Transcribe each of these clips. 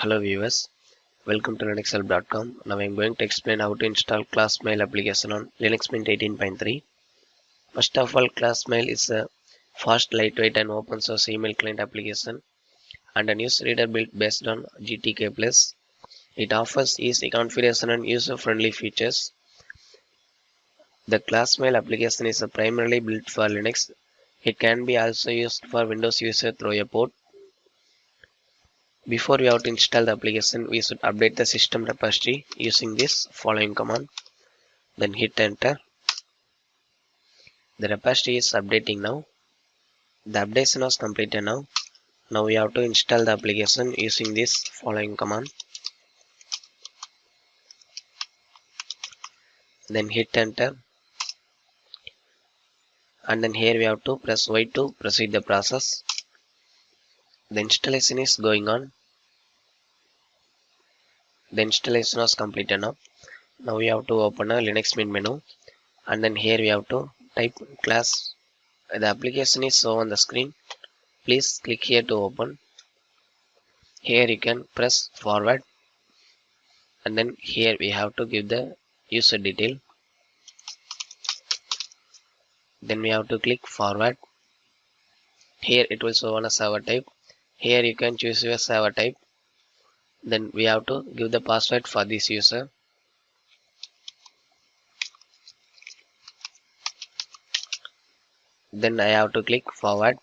Hello viewers, welcome to linuxhelp.com. Now I am going to explain how to install ClassMail application on Linux Mint 18.3. First of all, ClassMail is a fast, lightweight and open source email client application and a newsreader built based on GTK+. It offers easy configuration and user-friendly features. The ClassMail application is primarily built for Linux. It can be also used for Windows user through a port. Before we have to install the application, we should update the system repository using this following command. Then hit enter. The repository is updating now. The updation was completed now. Now we have to install the application using this following command. Then hit enter. And then here we have to press Y to proceed the process. The installation is going on. The installation was completed now. Now we have to open a Linux Mint menu. And then here we have to type class. The application is shown on the screen. Please click here to open. Here you can press forward. And then here we have to give the user detail. Then we have to click forward. Here it will show on a server type. Here you can choose your server type. Then we have to give the password for this user. Then I have to click forward.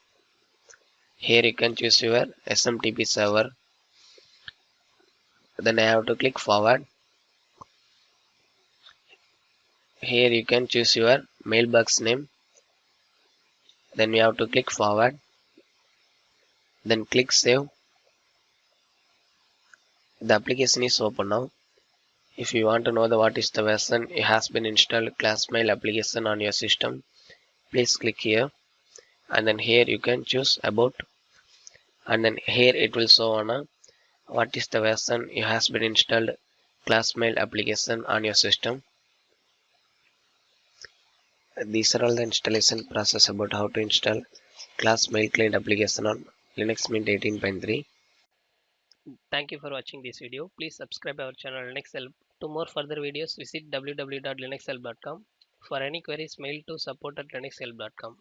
Here you can choose your SMTP server. Then I have to click forward. Here you can choose your mailbox name. Then we have to click forward. Then click save. The application is open now. If you want to know what is the version it has been installed ClassMail application on your system, please click here. And then here you can choose about. And then here it will show on what is the version it has been installed ClassMail application on your system. These are all the installation process about how to install ClassMail client application on Linux Mint 18.3. Thank you for watching this video. Please subscribe our channel Linux Help. To more further videos, visit www.linuxhelp.com. For any queries, mail to support@linuxhelp.com.